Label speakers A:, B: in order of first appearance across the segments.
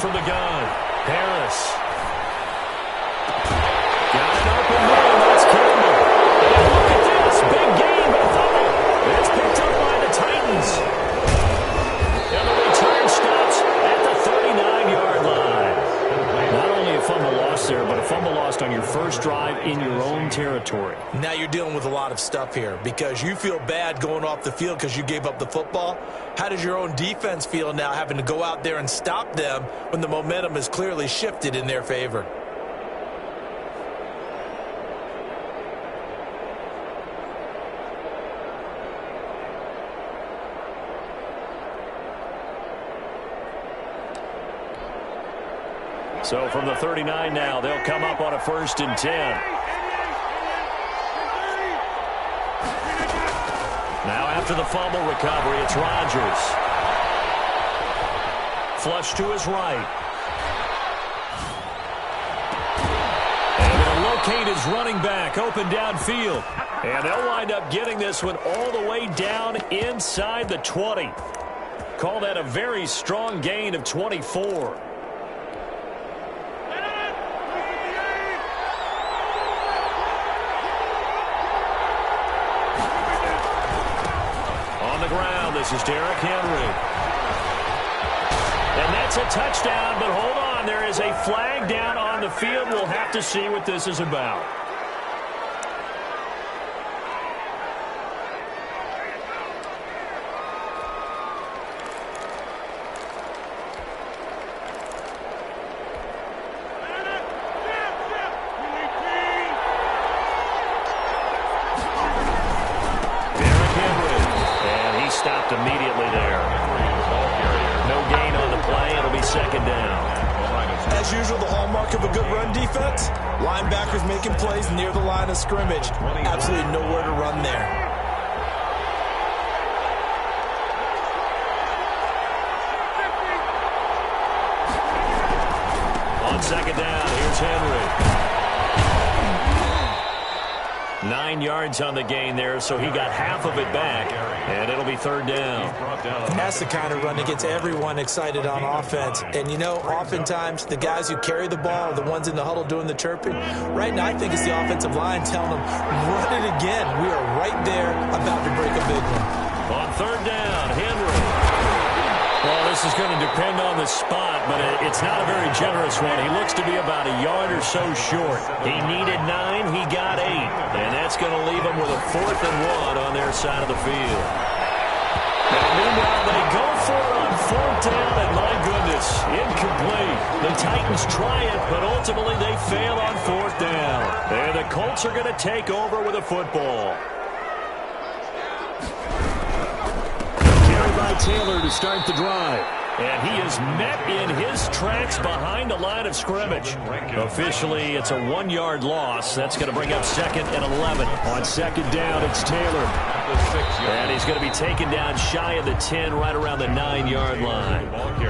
A: from the gun. Harris. Got an open man. That's Campbell. And look at this. Big gain, but fumble. It's picked up by the Titans. And the return stops at the 39-yard line. Not only a fumble loss there, but a fumble lost on your first drive in your own territory.
B: Now you're dealing with a lot of stuff here because you feel bad going off the field because you gave up the football. How does your own defense feel now having to go out there and stop them when the momentum is clearly shifted in their favor?
A: So from the 39 now, they'll come up on a 1st and 10. Now after the fumble recovery, it's Rodgers. Flush to his right. And they'll locate his running back open downfield. And they'll wind up getting this one all the way down inside the 20. Call that a very strong gain of 24. This is Derrick Henry. And that's a touchdown, but hold on. There is a flag down on the field. We'll have to see what this is about. Immediately there. No gain on the play. It'll be 2nd down.
B: As usual, the hallmark of a good run defense, linebackers making plays near the line of scrimmage. Absolutely nowhere to run there.
A: On 2nd down, here's Henry. 9 yards on the gain there, so he got half of it back, and it'll be 3rd down.
B: That's the kind of run that gets everyone excited on offense. And, you know, oftentimes the guys who carry the ball are the ones in the huddle doing the chirping. Right now, I think it's the offensive line telling them, run it again. We are right there about to break a big one.
A: On 3rd down, Henry. Well, this is going to depend on the spot, but it's not a very generous one. He looks to be about a yard or so short. He needed 9, he got 8. And that's going to leave him with a 4th and 1 on their side of the field. And meanwhile, they go for it on 4th down, and my goodness, incomplete. The Titans try it, but ultimately they fail on 4th down. And the Colts are going to take over with a football. By Taylor to start the drive. And he is met in his tracks behind the line of scrimmage. Officially, it's a 1-yard loss. That's going to bring up 2nd and 11. On 2nd down, it's Taylor. And he's going to be taken down shy of the 10, right around the 9-yard line.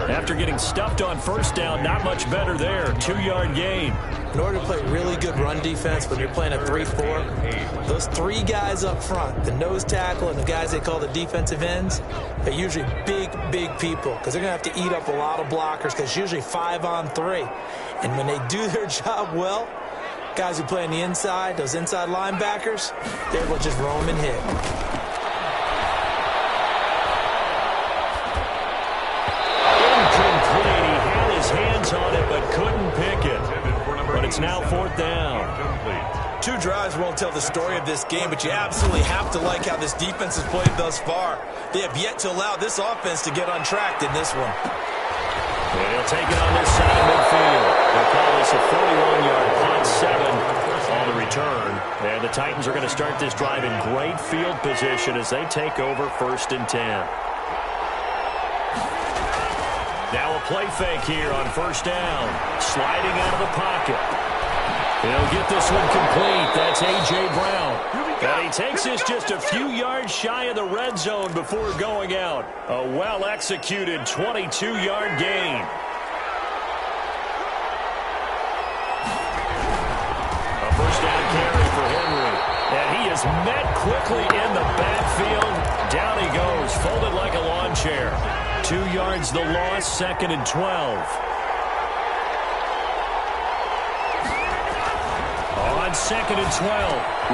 A: After getting stuffed on 1st down, not much better there. 2-yard gain.
B: In order to play really good run defense when you're playing a 3-4, those 3 guys up front, the nose tackle and the guys they call the defensive ends, are usually big people because they're going to have to eat up a lot of blockers because it's usually 5 on 3. And when they do their job well, guys who play on the inside, those inside linebackers, they're able to just roam and hit.
A: Incomplete. He had his hands on it but couldn't pick it. But it's now 4th down.
B: 2 drives won't tell the story of this game, but you absolutely have to like how this defense has played thus far. They have yet to allow this offense to get untracked in this one.
A: And he'll take it on this side of midfield. They'll call this a 41-yard punt, 7 on the return. And the Titans are going to start this drive in great field position as they take over 1st and 10. Now a play fake here on 1st down. Sliding out of the pocket. He'll get this one complete. That's A.J. Brown. And he takes this just a few yards shy of the red zone before going out. A well-executed 22-yard gain. A 1st down carry for Henry. And he is met quickly in the backfield. Down he goes, folded like a lawn chair. 2 yards the loss, 2nd and 12. on 2nd and 12.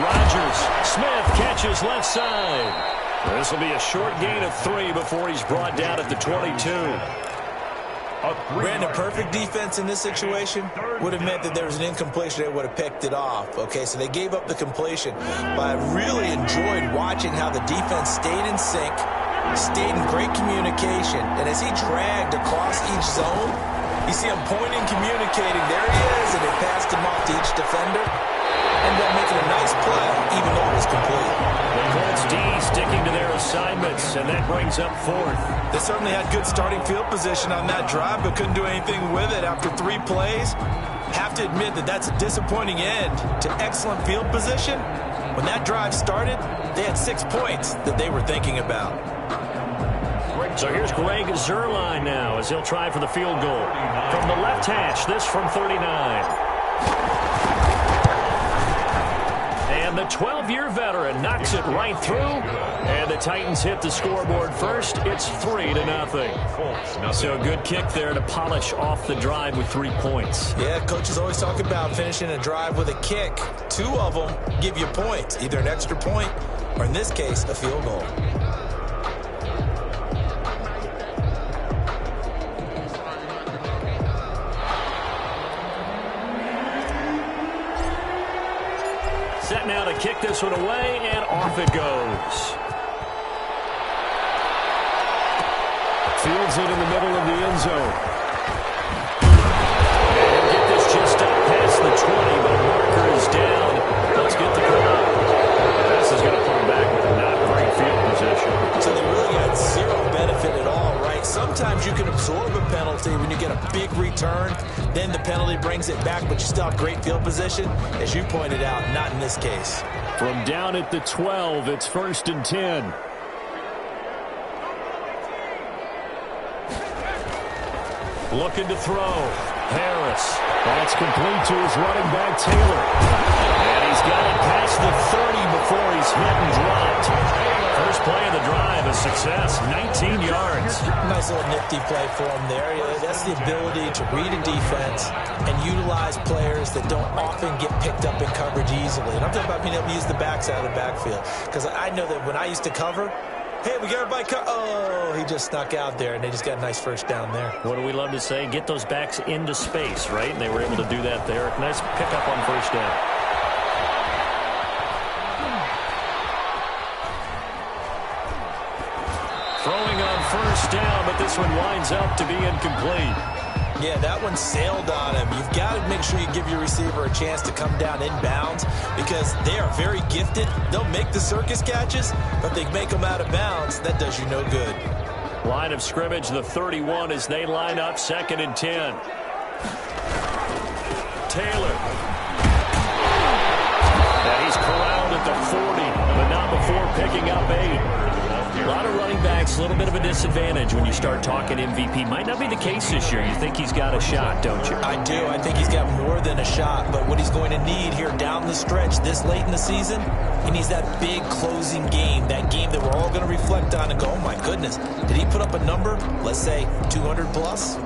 A: Rodgers. Smith catches left side. This will be a short gain of 3 before he's brought down at the 22.
B: Brandon, perfect defense in this situation would have meant that there was an incompletion. They would have picked it off. Okay, so they gave up the completion. But I really enjoyed watching how the defense stayed in sync, stayed in great communication. And as he dragged across each zone, you see him pointing, communicating. There he is, and they passed him off to each defender. Ended up making a nice play, even though it was complete.
A: The Colts D sticking to their assignments, and that brings up 4th.
B: They certainly had good starting field position on that drive, but couldn't do anything with it after 3 plays. Have to admit that that's a disappointing end to excellent field position. When that drive started, they had 6 points that they were thinking about.
A: So here's Greg Zuerlein now as he'll try for the field goal. From the left hash, this from 39. And the 12-year veteran knocks it right through. And the Titans hit the scoreboard first. It's 3-0. So a good kick there to polish off the drive with 3 points.
B: Yeah, coaches always talk about finishing a drive with a kick. 2 of them give you points, either an extra point or, in this case, a field goal.
A: Set now to kick this one away, and off it goes. Fields it in the middle of the end zone. And he'll get this just up past the 20, but marker is down. Let's get the crowd. This is going to put him back with a not great field position.
B: So they really got 0 benefit at all, right? Sometimes you can absorb a penalty when you get a big return. Then the penalty brings it back, but you still have great field position. As you pointed out, not in this case.
A: From down at the 12, it's 1st and 10. Looking to throw. Harris. That's complete to his running back, Taylor. And he's got it past the 30 before he's hit and dropped. First play of the drive, a success, 19 yards.
B: Nice little nifty play for him there. That's the ability to read a defense and utilize players that don't often get picked up in coverage easily. And I'm talking about being able to use the backside of the backfield. Because I know that when I used to cover, hey, we got everybody oh, he just snuck out there, and they just got a nice first down there.
A: What do we love to say? Get those backs into space, right? And they were able to do that there. Nice pickup on first down. Throwing on first down, but this one winds up to be incomplete.
B: Yeah, that one sailed on him. You've got to make sure you give your receiver a chance to come down inbounds because they are very gifted. They'll make the circus catches, but they make them out of bounds. That does you no good.
A: Line of scrimmage, the 31 as they line up 2nd and 10. Taylor. And he's corralled at the 40, but not before picking up 8. A lot of running backs, a little bit of a disadvantage when you start talking MVP. Might not be the case this year. You think he's got a shot, don't you?
B: I do. I think he's got more than a shot. But what he's going to need here down the stretch this late in the season, he needs that big closing game, that game that we're all going to reflect on and go, oh, my goodness, did he put up a number, let's say 200 plus?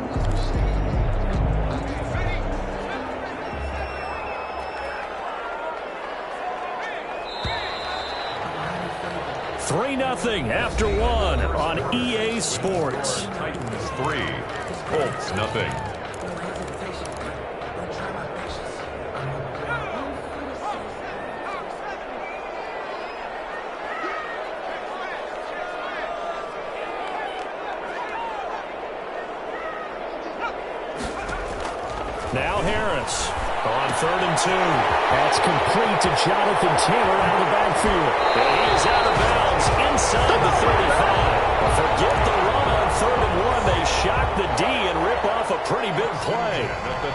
A: 3-0 after 1 on EA Sports.
C: Titans 3, Colts 0.
A: Now Harris on 3rd and 2. That's complete to Jonathan Taylor out of the backfield. And he is out of bounds inside the 35. Forget the run on 3rd and 1. They shock the D and rip off a pretty big play.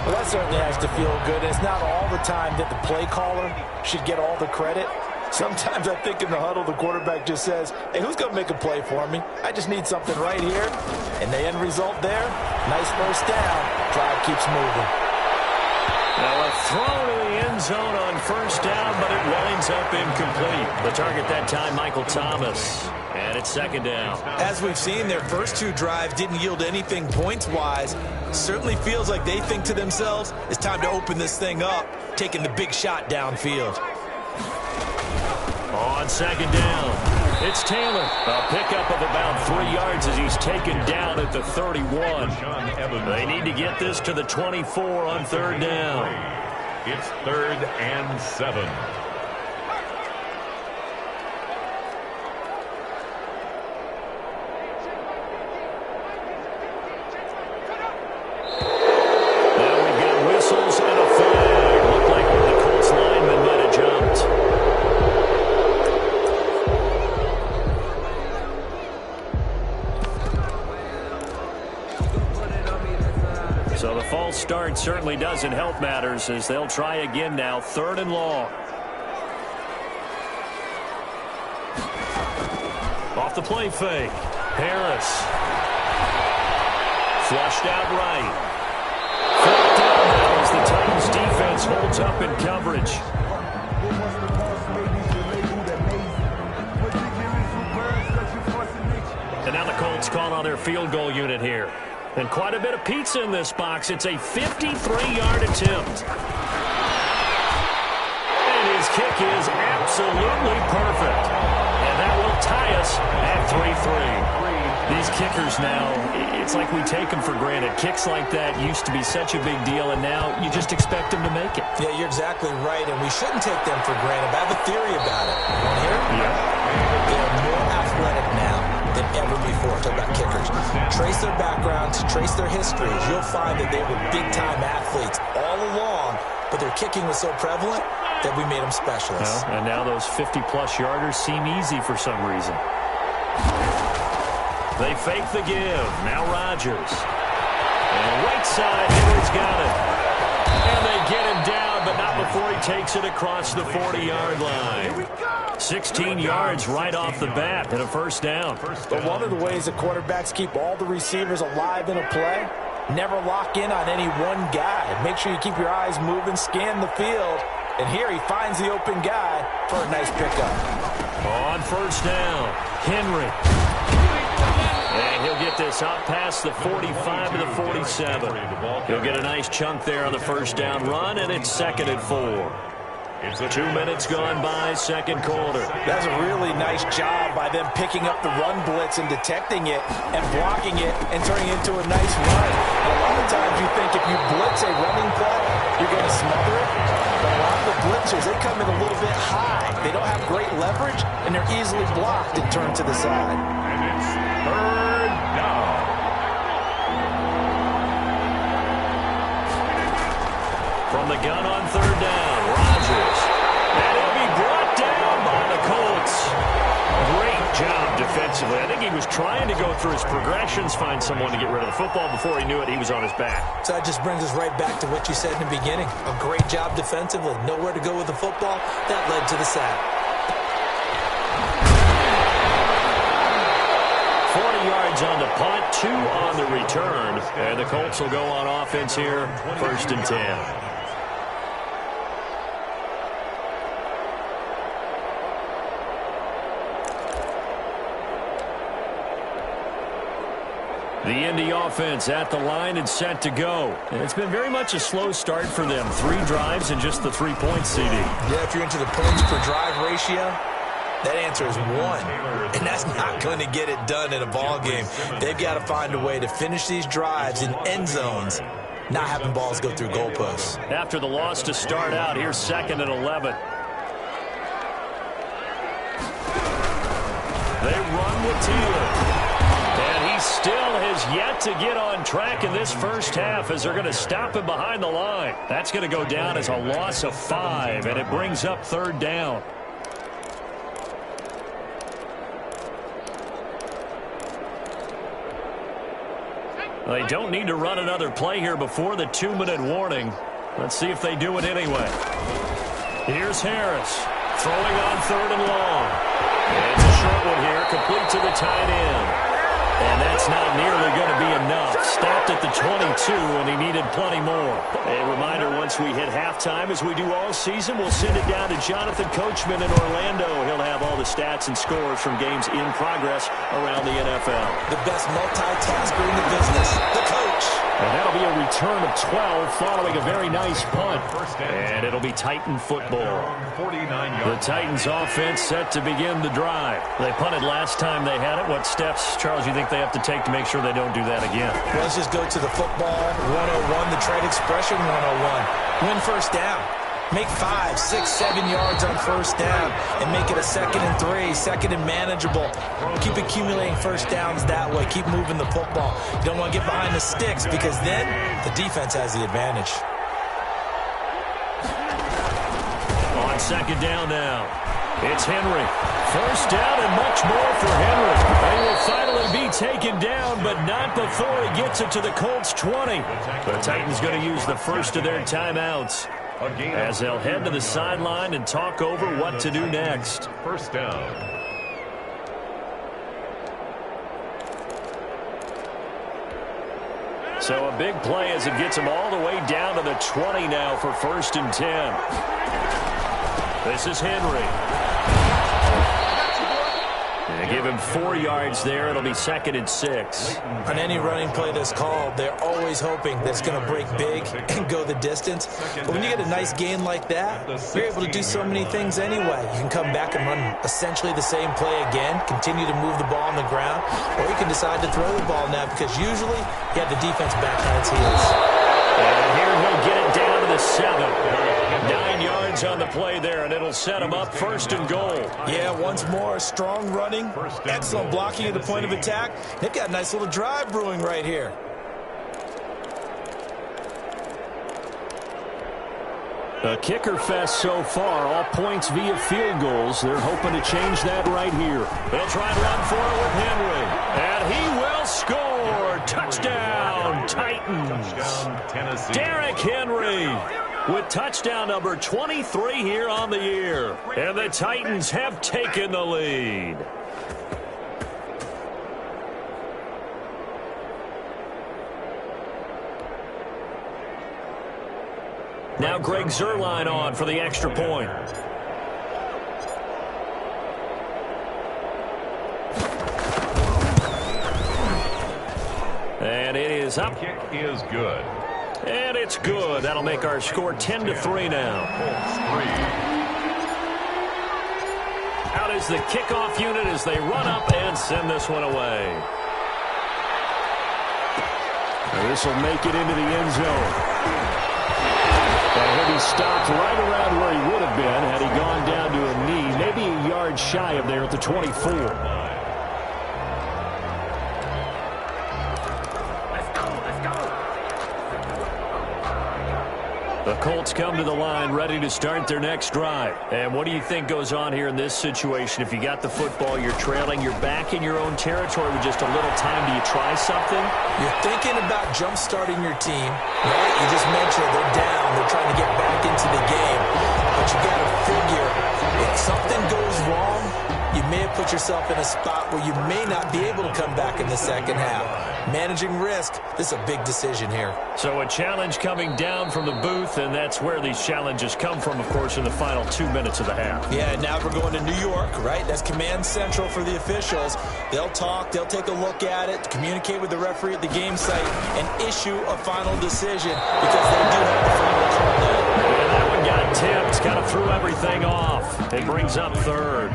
B: Well, that certainly has to feel good. It's not all the time that the play caller should get all the credit. Sometimes I think in the huddle, the quarterback just says, hey, who's going to make a play for me? I just need something right here. And the end result there, nice first down. Drive keeps moving.
A: Now a throw to the end zone on first down, but it winds up incomplete. The target that time, Michael Thomas. And it's second down.
B: As we've seen, their first two drives didn't yield anything points-wise. Certainly feels like they think to themselves, it's time to open this thing up, taking the big shot downfield.
A: On second down, it's Taylor. A pickup of about 3 yards as he's taken down at the 31. They need to get this to the 24 on third down.
C: It's 3rd and 7.
A: Now we've got whistles and a flag. Looked like one of the Colts linemen might have jumped. So the false start certainly doesn't help matters as they'll try again now, 3rd and long. Off the play fake. Harris. Flushed out right. Fourth down now as the Titans defense holds up in coverage. And now the Colts call on their field goal unit here. And quite a bit of pizza in this box. It's a 53-yard attempt. And his kick is absolutely perfect. And that will tie us at 3-3. These kickers now, it's like we take them for granted. Kicks like that used to be such a big deal, and now you just expect them to make it.
B: Yeah, you're exactly right, and we shouldn't take them for granted. But I have a theory about it. You want to hear it?
A: Yeah.
B: They are more athletic now than ever before. Talk about kickers. Trace their backgrounds, trace their histories. You'll find that they were big-time athletes all along, but their kicking was so prevalent that we made them specialists.
A: Well, and now those 50-plus yarders seem easy for some reason. They fake the give. Now Rodgers. And right side, Henry's got it. And they get him down, but not before he takes it across the 40-yard line. 16 yards right off the bat and a first down.
B: But one of the ways that quarterbacks keep all the receivers alive in a play, never lock in on any one guy. Make sure you keep your eyes moving, scan the field. And here he finds the open guy for a nice pickup.
A: On first down, Henry. And he'll get this up past the 45 to the 47. He'll get a nice chunk there on the first down run, and it's 2nd and 4. 2 minutes gone by, second quarter.
B: That's a really nice job by them picking up the run blitz and detecting it and blocking it and turning it into a nice run. And a lot of times you think if you blitz a running play, you're going to smother it. But a lot of the blitzers, they come in a little bit high. They don't have great leverage, and they're easily blocked and turned to the side.
C: And it's 3rd down.
A: From the gun on third down, Rodgers. And he'll be brought down by the Colts. Great job defensively. I think he was trying to go through his progressions, find someone to get rid of the football. Before he knew it, he was on his back.
B: So that just brings us right back to what you said in the beginning. A great job defensively. Nowhere to go with the football. That led to the sack.
A: 40 yards on the punt, 2 on the return. And the Colts will go on offense here, 1st and 10. The Indy offense at the line and set to go. And it's been very much a slow start for them. 3 drives and just the 3 points, CD.
B: Yeah, if you're into the points per drive ratio, that answer is 1. And that's not going to get it done in a ball game. They've got to find a way to finish these drives in end zones, not having balls go through goalposts.
A: After the loss to start out, here's 2nd and 11. They run with Taylor. And he still has yet to get on track in this first half as they're going to stop him behind the line. That's going to go down as a loss of 5, and it brings up 3rd down. They don't need to run another play here before the 2-minute warning. Let's see if they do it anyway. Here's Harris throwing on 3rd and long. And it's a short one here, complete to the tight end. And that's not nearly going to be enough. Stopped at the 22, and he needed plenty more. A reminder, once we hit halftime, as we do all season, we'll send it down to Jonathan Coachman in Orlando. He'll have all the stats and scores from games in progress around the NFL.
B: The best multitasker in the business, the coach.
A: And that'll be a return of 12 following a very nice punt. And it'll be Titan football. The Titans offense set to begin the drive. They punted last time they had it. What steps, Charles, you think they have to take to make sure they don't do that again?
B: Well, let's just go to the football 101, the trade expression 101. Win first down. Make 5, 6, 7 yards on first down and make it a 2nd and 3, 2nd and manageable. Keep accumulating first downs that way. Keep moving the football. You don't want to get behind the sticks because then the defense has the advantage.
A: On 2nd down now, it's Henry. First down and much more for Henry. He will finally be taken down, but not before he gets it to the Colts 20. The Titans going to use the first of their timeouts as they'll head to the sideline and talk over what to do next.
C: First down.
A: So a big play as it gets him all the way down to the 20 now for 1st and 10. This is Henry. They give him 4 yards there. It'll be 2nd and 6.
B: On any running play that's called, they're always hoping that it's going to break big and go the distance. But when you get a nice gain like that, you're able to do so many things anyway. You can come back and run essentially the same play again, continue to move the ball on the ground, or you can decide to throw the ball now because usually you have the defense back on its heels.
A: And here he'll get it down to the 7. 9 yards on the play there, and it'll set him up 1st and goal.
B: Yeah, once more, strong running, excellent blocking at the point of attack. They've got a nice little drive brewing right here.
A: A kicker fest so far, all points via field goals. They're hoping to change that right here. They'll try and run for it with Henry. And he will score. Touchdown, Titans.
C: Touchdown, Tennessee.
A: Derrick Henry with touchdown number 23 here on the year. And the Titans have taken the lead. Now Greg Zuerlein on for the extra point. And it is up.
C: Kick is good.
A: And it's good. That'll make our score 10-3 now. Out is the kickoff unit as they run up and send this one away. This will make it into the end zone. And he'll be stopped right around where he would have been had he gone down to a knee, maybe a yard shy of there at the 24. The Colts come to the line ready to start their next drive. And what do you think goes on here in this situation? If you got the football, you're trailing, you're back in your own territory with just a little time. Do you try something?
B: You're thinking about jump-starting your team, right? You just mentioned they're down. They're trying to get back into the game. But you got to figure, if something goes wrong, you may have put yourself in a spot where you may not be able to come back in the second half. Managing risk, this is a big decision here.
A: So a challenge coming down from the booth, and that's where these challenges come from, of course, in the final 2 minutes of the half.
B: Yeah, now we're going to New York, right? That's command central for the officials. They'll talk, they'll take a look at it, communicate with the referee at the game site, and issue a final decision because they do have the final call now.
A: And that one got tipped, kind of threw everything off. It brings up 3rd.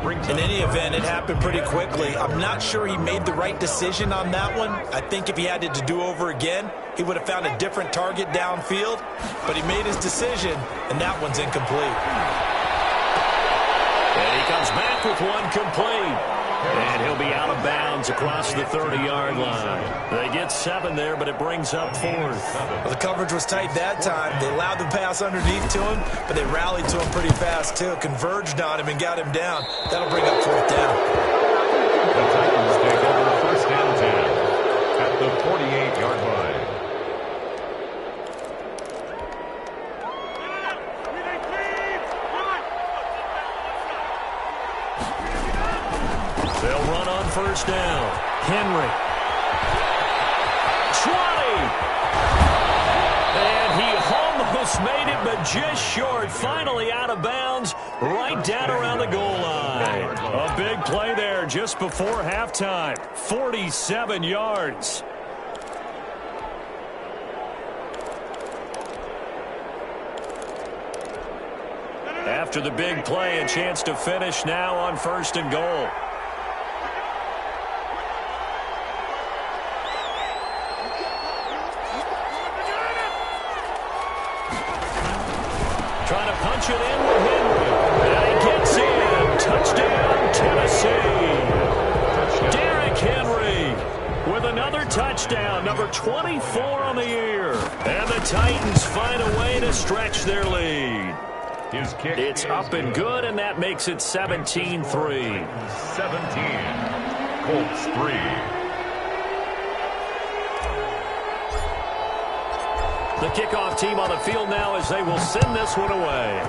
B: In any event, it happened pretty quickly. I'm not sure he made the right decision on that one. I think if he had it to do over again, he would have found a different target downfield. But he made his decision, and that one's incomplete.
A: And he comes back with one complete. And he'll be out of bounds across the 30-yard line. They get 7 there, but it brings up 4th.
B: Well, the coverage was tight that time. They allowed the pass underneath to him, but they rallied to him pretty fast, too. Converged on him and got him down. That'll bring up 4th down.
C: The Titans take over 1st and 10 at the 48-yard line.
A: They'll run on 1st down. Henry. 20. And he almost made it, but just short. Finally out of bounds, right down around the goal line. A big play there just before halftime. 47 yards. After the big play, a chance to finish now on 1st and goal. Trying to punch it in with Henry. And he gets in. Touchdown, Tennessee. Derrick Henry with another touchdown, number 24 on the year. And the Titans find a way to stretch their lead.
C: His kick
A: It's up and good, and that makes it 17-3.
C: 17. Colts 3.
A: The kickoff team on the field now as they will send this one away.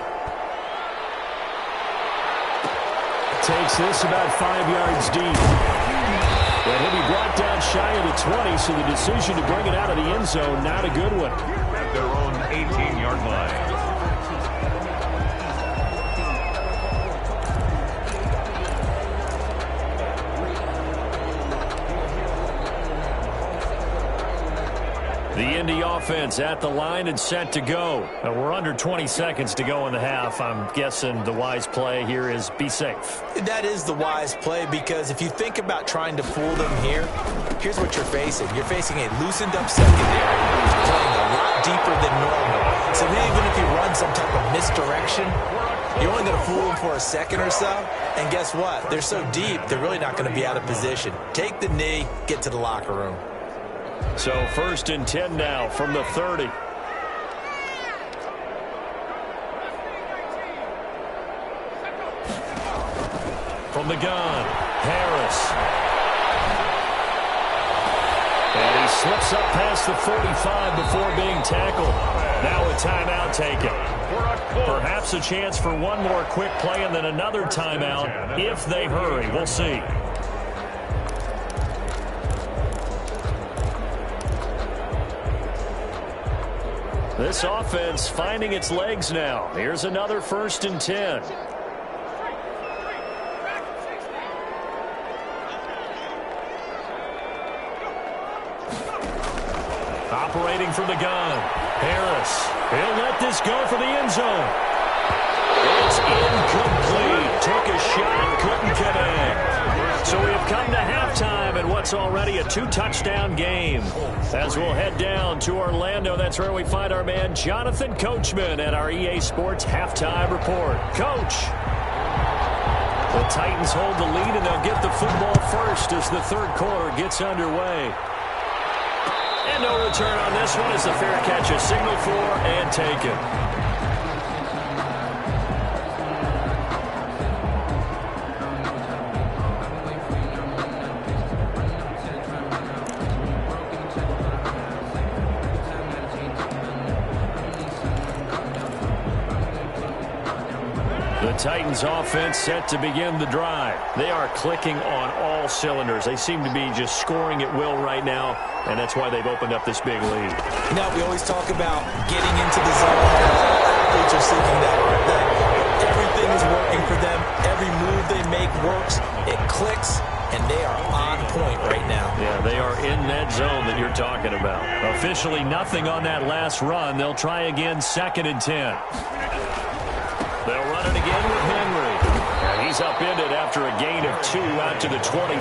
A: Takes this about 5 yards deep. And he'll be brought down shy of the 20, so the decision to bring it out of the end zone, not a good one.
C: At their own 18-yard line.
A: The Indy offense at the line and set to go. We're under 20 seconds to go in the half. I'm guessing the wise play here is be safe.
B: That is the wise play, because if you think about trying to fool them here, here's what you're facing. You're facing a loosened up secondary, playing a lot deeper than normal. So even if you run some type of misdirection, you're only going to fool them for a second or so. And guess what? They're so deep, they're really not going to be out of position. Take the knee, get to the locker room.
A: So 1st and 10 now from the 30. From the gun, Harris. And he slips up past the 45 before being tackled. Now a timeout taken. Perhaps a chance for one more quick play and then another timeout if they hurry. We'll see. This offense finding its legs now. Here's another 1st and 10. Operating from the gun. Harris. He'll let this go for the end zone. It's incomplete. Took a shot, couldn't connect. So we have come to halftime in what's already a 2-touchdown game. As we'll head down to Orlando, that's where we find our man Jonathan Coachman at our EA Sports Halftime Report. Coach. The Titans hold the lead, and they'll get the football first as the 3rd quarter gets underway. And no return on this one as the fair catch is signaled for and taken. The Titans offense set to begin the drive. They are clicking on all cylinders. They seem to be just scoring at will right now, and that's why they've opened up this big lead.
B: You know, we always talk about getting into the zone. Athletes are seeking that. Everything is working for them. Every move they make works. It clicks, and they are on point right now.
A: Yeah, they are in that zone that you're talking about. Officially nothing on that last run. They'll try again 2nd and 10. They'll run it again with Henry. And he's upended after a gain of 2 out to the 27.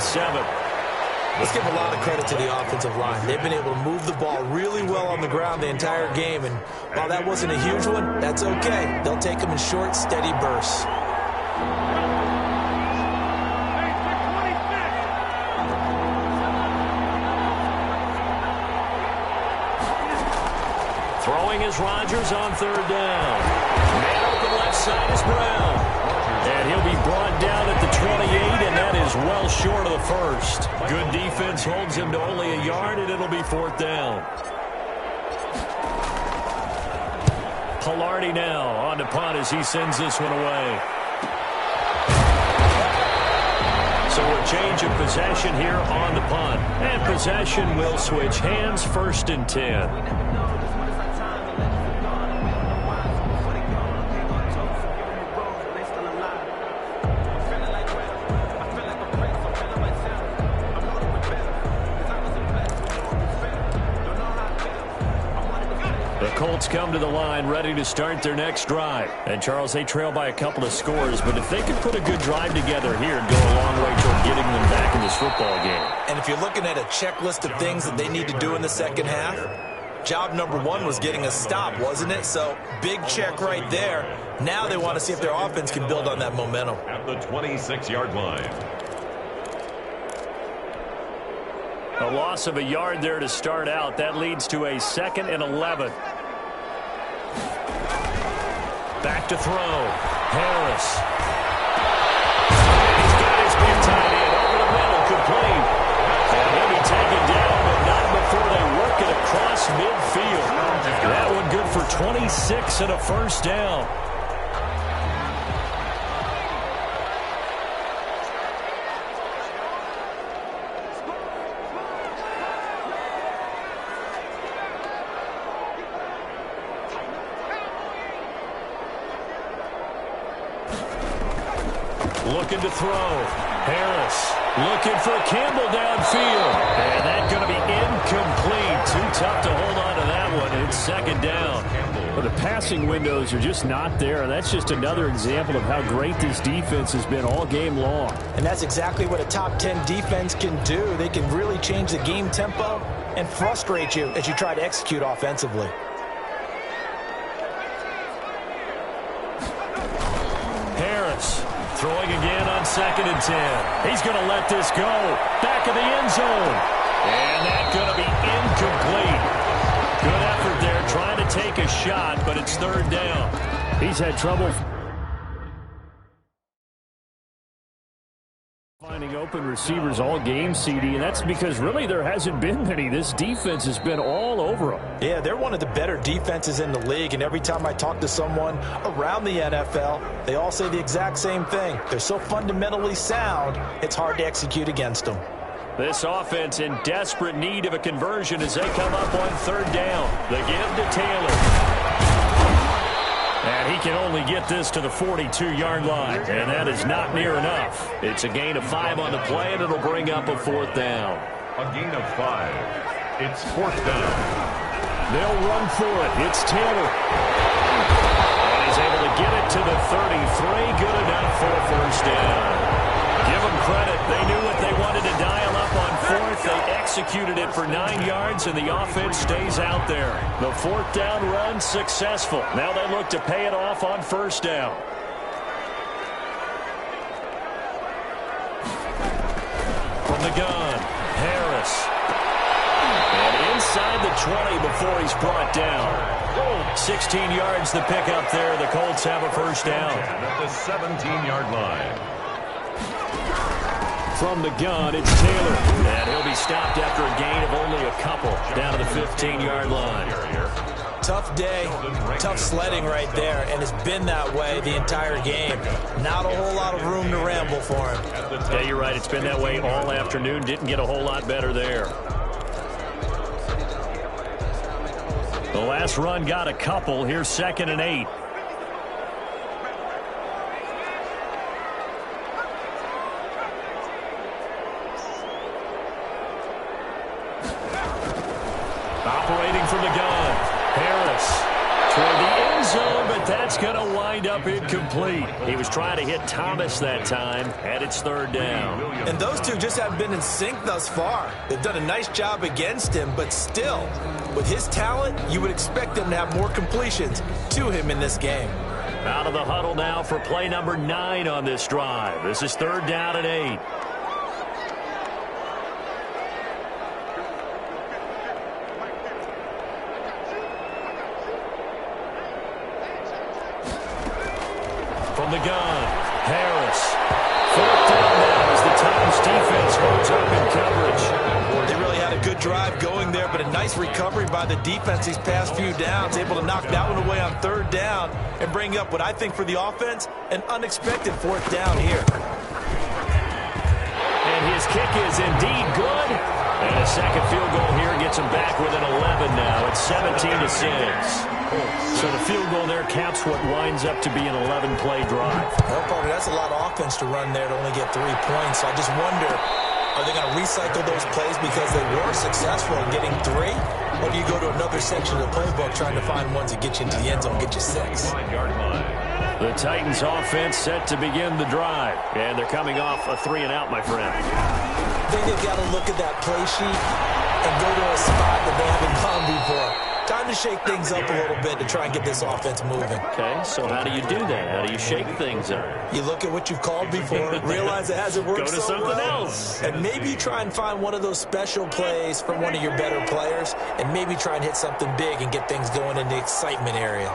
B: Let's give a lot of credit to the offensive line. They've been able to move the ball really well on the ground the entire game. And while that wasn't a huge one, that's okay. They'll take them in short, steady bursts.
A: Throwing is Rodgers on 3rd down. Man open left side is Brown. And he'll be brought down at the 28, and that is well short of the 1st. Good defense holds him to only a yard, and it'll be 4th down. Pilardi now on to punt as he sends this one away. So a change of possession here on the punt. And possession will switch hands, 1st and 10. Colts come to the line ready to start their next drive. And, Charles, they trail by a couple of scores, but if they can put a good drive together here and go a long way toward getting them back in this football game.
B: And if you're looking at a checklist of things that they need to do in the second half, job number 1 was getting a stop, wasn't it? So, big check right there. Now they want to see if their offense can build on that momentum.
C: At the 26-yard line.
A: A loss of a yard there to start out. That leads to a 2nd and 11. Back to throw. Harris. He's got his big tight end over the middle, complete. And he'll be taken down, but not before they work it across midfield. That one good for 26 and a 1st down. Looking to throw. Harris looking for Campbell downfield. And that's going to be incomplete. Too tough to hold on to that one. It's 2nd down. Well, the passing windows are just not there. That's just another example of how great this defense has been all game long.
B: And that's exactly what a top 10 defense can do. They can really change the game tempo and frustrate you as you try to execute offensively.
A: Harris throwing again on 2nd and 10. He's going to let this go. Back of the end zone. And that's going to be incomplete. Good effort there trying to take a shot, but it's 3rd down. He's had trouble finding open receivers all game, CD, and that's because really there hasn't been many. This defense has been all over them.
B: Yeah, they're one of the better defenses in the league, and every time I talk to someone around the NFL, they all say the exact same thing. They're so fundamentally sound, it's hard to execute against them.
A: This offense in desperate need of a conversion as they come up on 3rd down. The give to Taylor. And he can only get this to the 42-yard line, and that is not near enough. It's a gain of 5 on the play, and it'll bring up a 4th down.
C: A gain of 5. It's 4th down.
A: They'll run for it. It's Taylor. And he's able to get it to the 33. Good enough for a 1st down. Give them credit. They knew what they wanted to dial up on 4th. They executed it for 9 yards, and the offense stays out there. The 4th down run successful. Now they look to pay it off on 1st down. From the gun, Harris. And inside the 20 before he's brought down. 16 yards the pickup there. The Colts have a 1st down.
C: At the 17-yard line.
A: From the gun, it's Taylor. And he'll be stopped after a gain of only a couple down to the 15-yard line.
B: Tough day, tough sledding right there, and it's been that way the entire game. Not a whole lot of room to ramble for him.
A: Yeah, you're right. It's been that way all afternoon. Didn't get a whole lot better there. The last run got a couple. Here's 2nd and 8. Operating from the gun, Harris toward the end zone, but that's going to wind up incomplete. He was trying to hit Thomas that time, and it's 3rd down.
B: And those two just haven't been in sync thus far. They've done a nice job against him, but still, with his talent, you would expect them to have more completions to him in this game.
A: Out of the huddle now for play number 9 on this drive. This is 3rd down and 8. From the gun, Harris. 4th down now as the Titans defense holds up in coverage.
B: They really had a good drive going there, but a nice recovery by the defense these past few downs, able to knock that one away on 3rd down and bring up what I think for the offense, an unexpected 4th down here.
A: His kick is indeed good. And a second field goal here gets him back within 11 now. It's 17-6. So the field goal there caps what winds up to be an 11-play drive.
B: Well, partner, that's a lot of offense to run there to only get 3 points. So I just wonder, are they going to recycle those plays because they were successful in getting 3? Or do you go to another section of the playbook trying to find ones that get you into the end zone, get you 6?
A: The Titans offense set to begin the drive. And they're coming off a 3-and-out, my friend.
B: I think they've got to look at that play sheet and go to a spot that they haven't gone before. Time to shake things up a little bit to try and get this offense moving.
A: Okay, so how do you do that? How do you shake things up?
B: You look at what you've called before, realize it hasn't worked
A: so well. Go to something else.
B: And maybe you try and find one of those special plays from one of your better players, and maybe try and hit something big and get things going in the excitement area.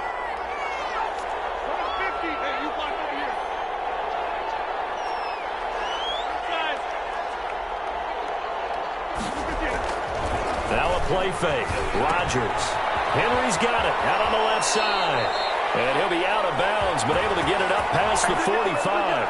A: Play fake. Rodgers. Henry's got it. Out on the left side. And he'll be out of bounds, but able to get it up past the 45.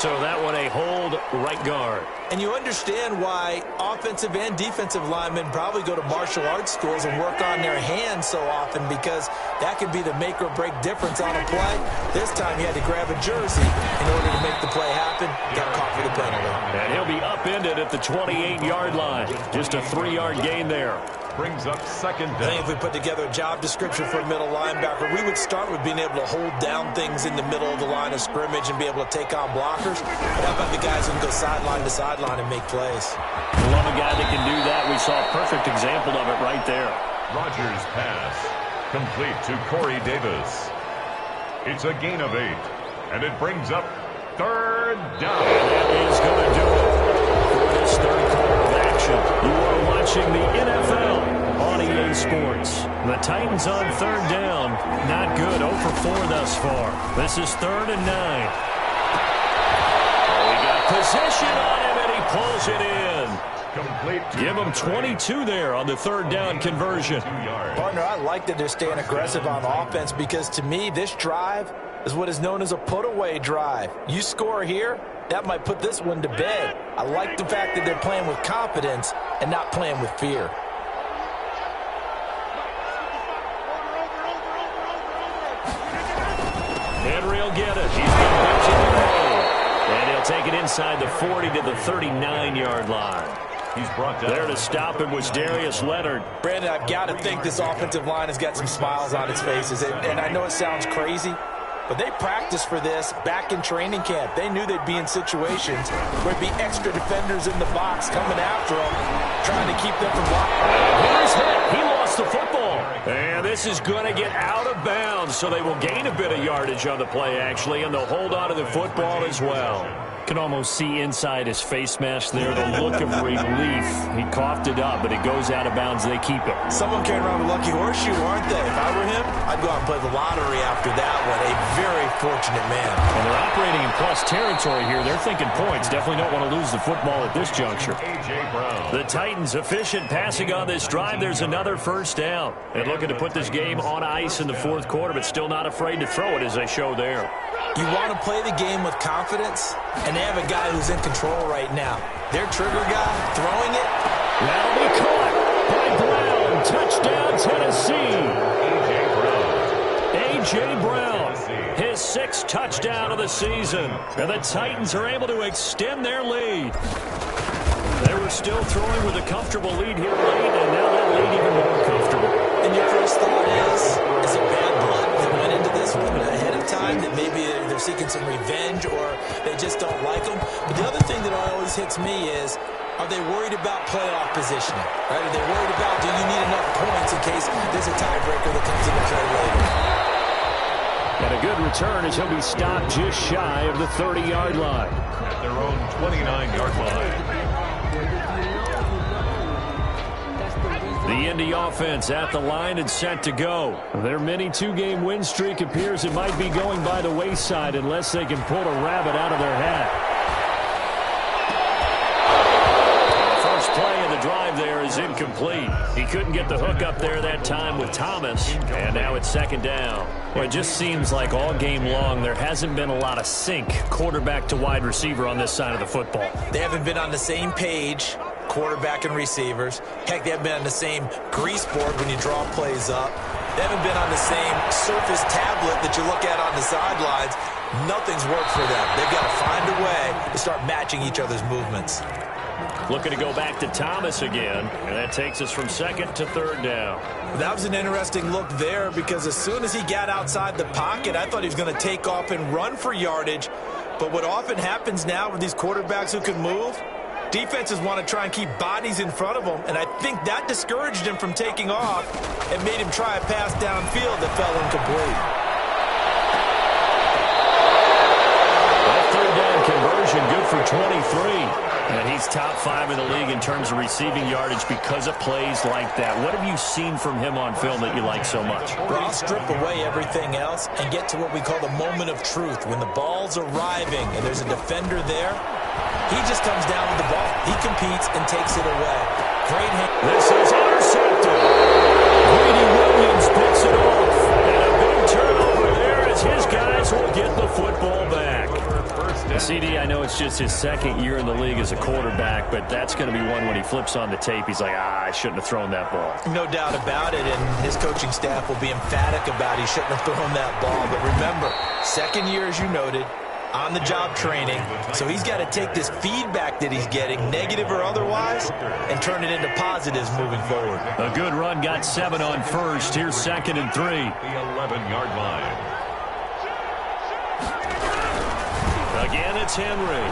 A: So that one a hold right guard.
B: And you understand why offensive and defensive linemen probably go to martial arts schools and work on their hands so often, because that can be the make or break difference on a play. This time he had to grab a jersey in order to make the play happen. Got caught for the penalty.
A: And he'll be upended at the 28-yard line. Just a 3-yard gain there.
C: Brings up second down.
B: I think if we put together a job description for a middle linebacker, we would start with being able to hold down things in the middle of the line of scrimmage and be able to take on blockers. But how about the guys who can go sideline to sideline and make plays?
A: Love a guy that can do that. We saw a perfect example of it right there.
C: Rodgers' pass complete to Corey Davis. It's a gain of 8, and it brings up third down.
A: And that is going to do it for this third quarter of action. You are watching the NFL on EA Sports. The Titans on third down. Not good. 0 for 4 thus far. This is 3rd and 9. We got possession on him, and he pulls it in.
C: Complete.
A: Give him 22 there on the third down conversion.
B: Partner, I like that they're staying aggressive on offense, because to me, this drive is what is known as a put-away drive. You score here, that might put this one to bed. I like the fact that they're playing with confidence and not playing with fear.
A: Henry will get it. He's been benching the road. And he'll take it inside the 40 to the 39-yard line.
C: He's brought down.
A: There to stop him was Darius Leonard.
B: Brandon, I've got to think this offensive line has got some smiles on its faces. And I know it sounds crazy, but they practiced for this back in training camp. They knew they'd be in situations where there'd be extra defenders in the box coming after them, trying to keep them from blocking.
A: Here's hit. He lost the football. And this is going to get out of bounds, so they will gain a bit of yardage on the play, actually, and they'll hold on to the football as well. Can almost see inside his face mask there the look of relief. He coughed it up, but it goes out of bounds. They keep it.
B: Someone carrying around a lucky horseshoe, aren't they? If I were him, I'd go out and play the lottery after that one. A very fortunate man.
A: And they're operating in plus territory here. They're thinking points. Definitely don't want to lose the football at this juncture.
C: A.J. Brown.
A: The Titans efficient passing on this drive. There's another first down. And looking to put this game on ice in the fourth quarter, but still not afraid to throw it as they show there.
B: You want to play the game with confidence, and they have a guy who's in control right now. Their trigger guy throwing it.
A: That'll be caught by Brown. Touchdown, Tennessee. A.J. Brown, his 6th touchdown of the season. And the Titans are able to extend their lead. They were still throwing with a comfortable lead here late, and now that lead even more comfortable.
B: And your first thought is it bad blood that went into this one ahead of time, that maybe they're seeking some revenge or they just don't like them? But the other thing that always hits me is, are they worried about playoff positioning? Right? Are they worried about, do you need enough points in case there's a tiebreaker that comes into play later?
A: And a good return as he'll be stopped just shy of the 30-yard line.
C: At their own 29-yard line.
A: The Indy offense at the line and set to go. Their mini 2-game win streak appears it might be going by the wayside unless they can pull a rabbit out of their hat. The first play of the drive drive there is incomplete. He couldn't get the hook up there that time with Thomas, and now it's second down. Well, it just seems like all game long there hasn't been a lot of sync quarterback to wide receiver on this side of the football.
B: They haven't been on the same page, quarterback and receivers. Heck, they haven't been on the same grease board when you draw plays up. They haven't been on the same Surface tablet that you look at on the sidelines. Nothing's worked for them. They've got to find a way to start matching each other's movements.
A: Looking to go back to Thomas again, and that takes us from second to third down.
B: That was an interesting look there because as soon as he got outside the pocket, I thought he was going to take off and run for yardage. But what often happens now with these quarterbacks who can move, defenses want to try and keep bodies in front of them, and I think that discouraged him from taking off and made him try a pass downfield that fell incomplete.
A: That third down conversion good for 23. And he's top 5 in the league in terms of receiving yardage because of plays like that. What have you seen from him on film that you like so much?
B: Well, I'll strip away everything else and get to what we call the moment of truth. When the ball's arriving and there's a defender there, he just comes down with the ball. He competes and takes it away. Great hit.
A: This is intercepted. Greedy Williams picks it off. And a big turnover there as his guys will get the football back. CD, I know it's just his second year in the league as a quarterback, but that's going to be one when he flips on the tape. He's like, I shouldn't have thrown that ball.
B: No doubt about it, and his coaching staff will be emphatic about he shouldn't have thrown that ball. But remember, second year, as you noted, on-the-job training, so he's got to take this feedback that he's getting, negative or otherwise, and turn it into positives moving forward.
A: A good run, got 7 on first. Here's second and 3.
C: The 11-yard line.
A: Again, it's Henry.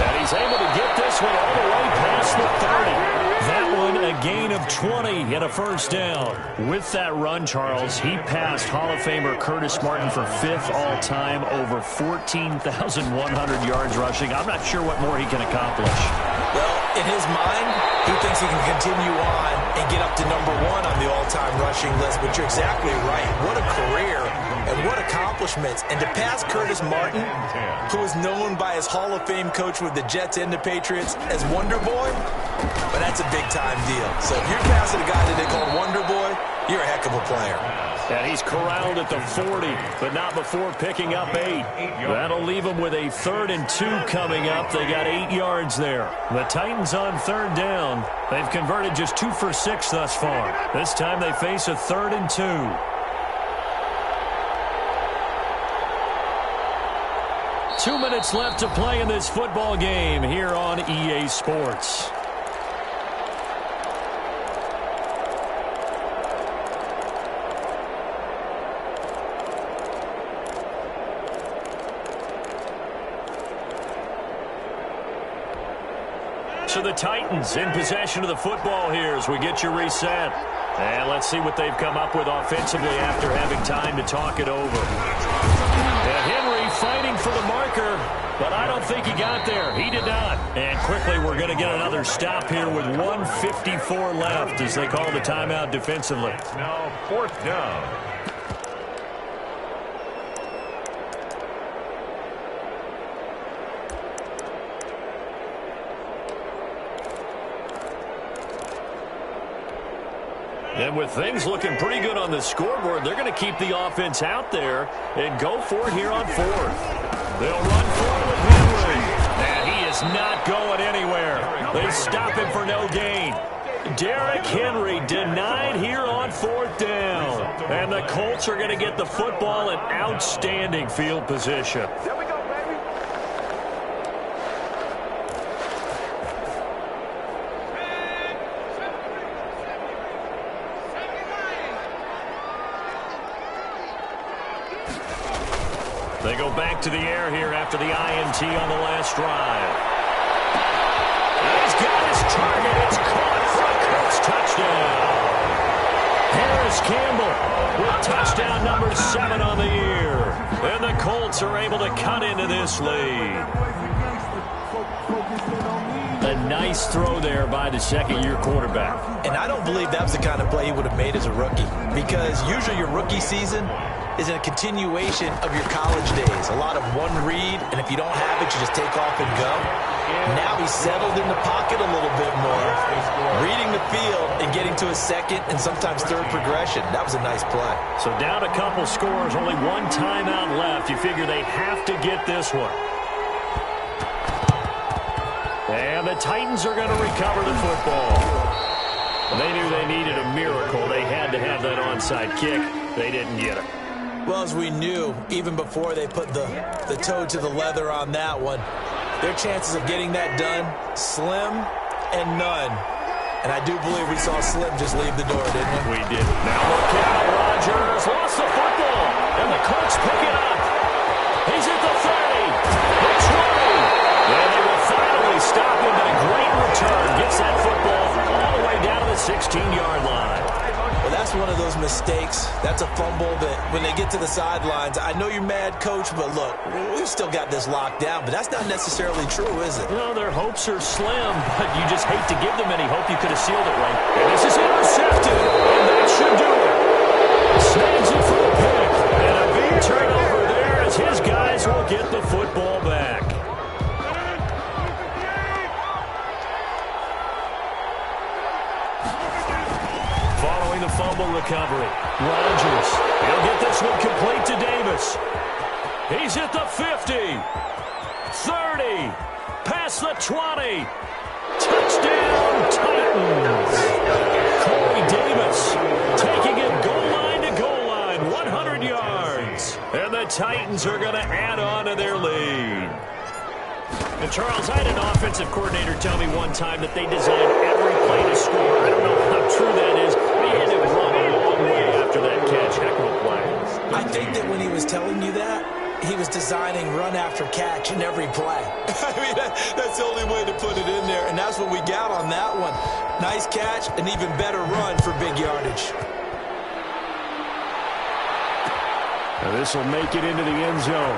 A: And he's able to get this one all the way past the 30. That one, a gain of 20 and a first down. With that run, Charles, he passed Hall of Famer Curtis Martin for 5th all-time, over 14,100 yards rushing. I'm not sure what more he can accomplish.
B: Well, in his mind, he thinks he can continue on and get up to number 1 on the all-time rushing list, but you're exactly right. What a career and what accomplishments. And to pass Curtis Martin, who is known by his Hall of Fame coach with the Jets and the Patriots as Wonder Boy, but that's a big-time deal. So if you're passing a guy that they call Wonder Boy, you're a heck of a player.
A: And he's corralled at the 40, but not before picking up 8. That'll leave him with a 3rd and 2 coming up. They got 8 yards there. The Titans on 3rd down. They've converted just 2 for 6 thus far. This time they face a 3rd and 2. 2 minutes left to play in this football game here on EA Sports. So the Titans in possession of the football here as we get you reset. And let's see what they've come up with offensively after having time to talk it over. And Henry fighting for the marker, but I don't think he got there. He did not. And quickly we're going to get another stop here with 1:54 left as they call the timeout defensively.
C: It's now 4th down.
A: And with things looking pretty good on the scoreboard, they're going to keep the offense out there and go for it here on 4th. They'll run for it with Henry. And he is not going anywhere. They stop him for no gain. Derrick Henry denied here on 4th down. And the Colts are going to get the football in outstanding field position. They go back to the air here after the INT on the last drive. He's got his target. It's caught for a Colts touchdown. Harris Campbell with touchdown number 7 on the year. And the Colts are able to cut into this lead. A nice throw there by the second-year quarterback.
B: And I don't believe that was the kind of play he would have made as a rookie, because usually your rookie season is a continuation of your college days. A lot of one read, and if you don't have it, you just take off and go. Now he's settled in the pocket a little bit more, reading the field and getting to a second and sometimes third progression. That was a nice play.
A: So down a couple scores, only one timeout left. You figure they have to get this one. And the Titans are going to recover the football. They knew they needed a miracle. They had to have that onside kick. They didn't get it.
B: Well, as we knew, even before they put the toe to the leather on that one, their chances of getting that done, slim and none. And I do believe we saw Slim just leave the door, didn't we?
A: We did. Now look out, Rodgers lost the football, and the Colts pick it up. He's at the 30, the 20, and they will finally stop him, but a great return. Gets that football all the way down to the 16-yard line.
B: Well, that's one of those mistakes. That's a fumble that when they get to the sidelines, I know you're mad, Coach, but look, we've still got this locked down, but that's not necessarily true, is it?
A: Well, their hopes are slim, but you just hate to give them any hope. You could have sealed it right. And this is intercepted, and that should do it. Snags it for the pick, and a big turnover there as his guys will get the football back. Following the fumble recovery, Rodgers, he'll get this one complete to Davis. He's at the 50, 30, past the 20. Touchdown, Titans. Corey Davis taking it goal line, 100 yards. And the Titans are going to add on to their lead. And Charles, I had an offensive coordinator tell me one time that they designed every play to score. I don't know how true that is. He had to run a long way after that catch. Heck of a play.
B: I think that when he was telling you that, he was designing run after catch in every play. I mean, that's the only way to put it in there, and that's what we got on that one. Nice catch, an even better run for big yardage.
A: Now this will make it into the end zone.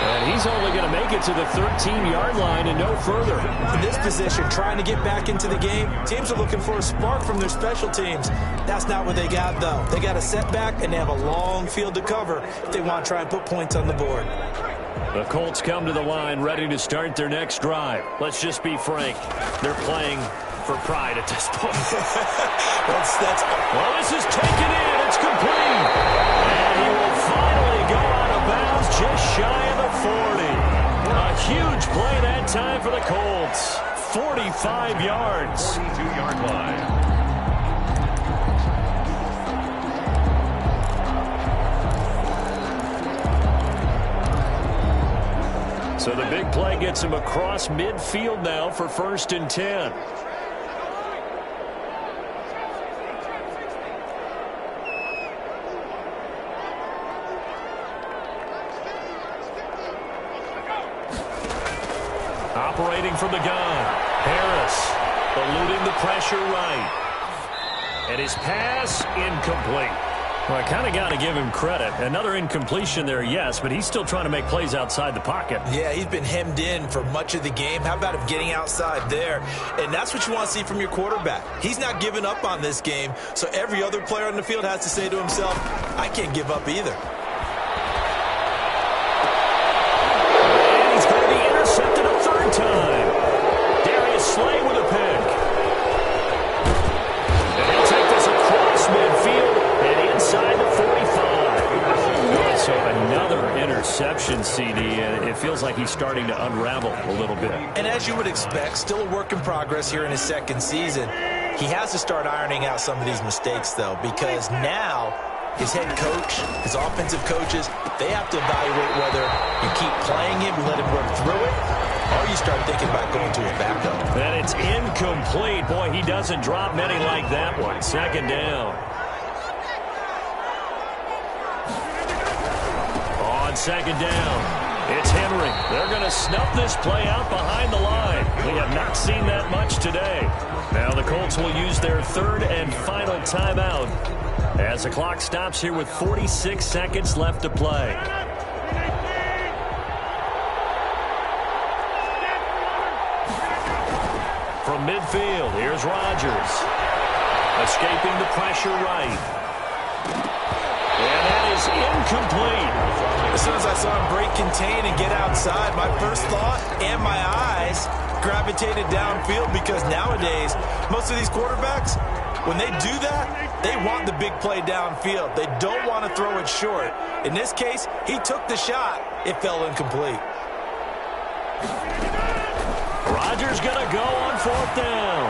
A: And he's only going to make it to the 13-yard line and no further.
B: In this position, trying to get back into the game, teams are looking for a spark from their special teams. That's not what they got, though. They got a setback, and they have a long field to cover if they want to try and put points on the board.
A: The Colts come to the line ready to start their next drive. Let's just be frank. They're playing for pride at this point. Well, this is taken in. It's complete. And he will finally go out of bounds just shy of the 40. A huge play that time for the Colts. 45 yards.
C: 42-yard line.
A: So the big play gets him across midfield now for 1st and 10. Operating from the gun, Harris eluding the pressure right. And his pass incomplete. Well, I kind of got to give him credit. Another incompletion there, yes, but he's still trying to make plays outside the pocket.
B: Yeah, he's been hemmed in for much of the game. How about him getting outside there? And that's what you want to see from your quarterback. He's not giving up on this game, so every other player on the field has to say to himself, I can't give up either.
A: And he's going to be intercepted a 3rd time. Darius Slay with a pick. And he'll take this across midfield. Inside the 45. So another interception, CD, and it feels like he's starting to unravel a little bit.
B: And as you would expect, still a work in progress here in his 2nd season. He has to start ironing out some of these mistakes, though, because now his head coach, his offensive coaches, they have to evaluate whether you keep playing him, let him work through it, or you start thinking about going to his backup.
A: And it's incomplete. Boy, he doesn't drop many like that one. 2nd down. On 2nd down, it's Henry. They're going to snuff this play out behind the line. We have not seen that much today. Now the Colts will use their 3rd and final timeout as the clock stops here with 46 seconds left to play. From midfield, here's Rodgers. Escaping the pressure right. And that is incomplete.
B: As soon as I saw him break contain and get outside, my first thought and my eyes gravitated downfield, because nowadays, most of these quarterbacks, when they do that, they want the big play downfield. They don't want to throw it short. In this case, he took the shot. It fell incomplete.
A: Rodgers going to go on 4th down.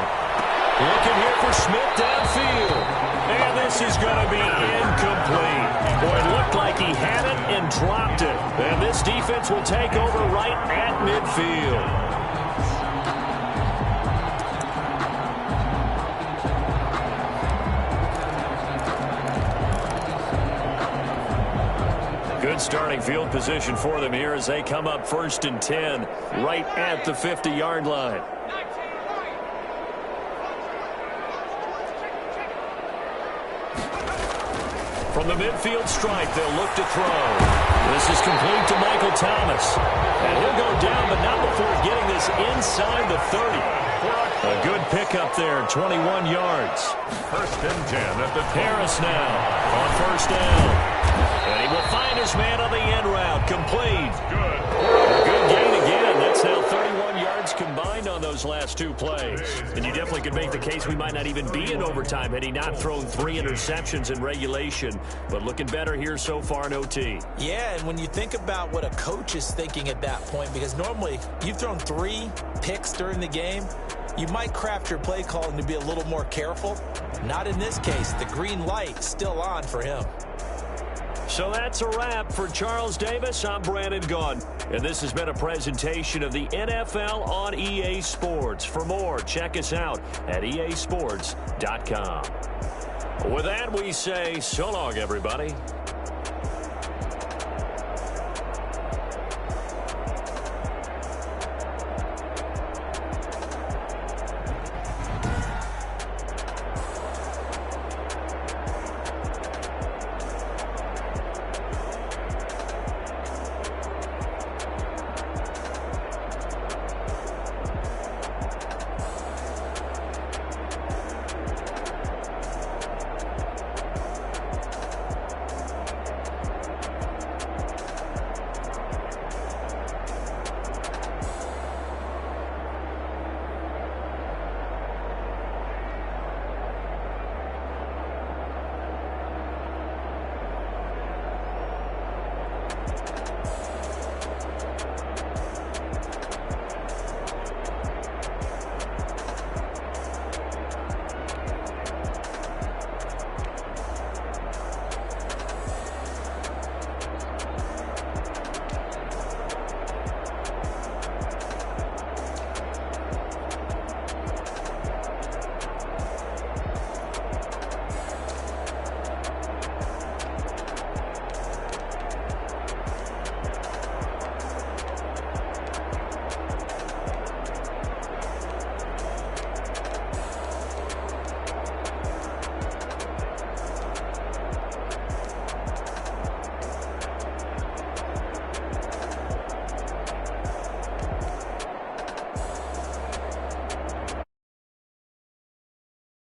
A: Looking here for Smith downfield. And this is going to be incomplete. Boy, it looked like he had it and dropped it. And this defense will take over right at midfield. Good starting field position for them here as they come up 1st and 10 right at the 50-yard line. From the midfield stripe, they'll look to throw. This is complete to Michael Thomas. And he'll go down, but not before getting this inside the 30. A good pickup there, 21 yards.
C: 1st and 10 at the
A: Harris now on 1st down. And he will find his man on the end route. Complete. A good gain again. That's now 31 yards combined on those last 2 plays. And you definitely could make the case we might not even be in overtime had he not thrown 3 interceptions in regulation. But looking better here so far in OT.
B: Yeah, and when you think about what a coach is thinking at that point, because normally you've thrown 3 picks during the game, you might craft your play calling to be a little more careful. Not in this case. The green light still on for him.
A: So that's a wrap for Charles Davis. I'm Brandon Gaudin, and this has been a presentation of the NFL on EA Sports. For more, check us out at easports.com. With that, we say so long, everybody.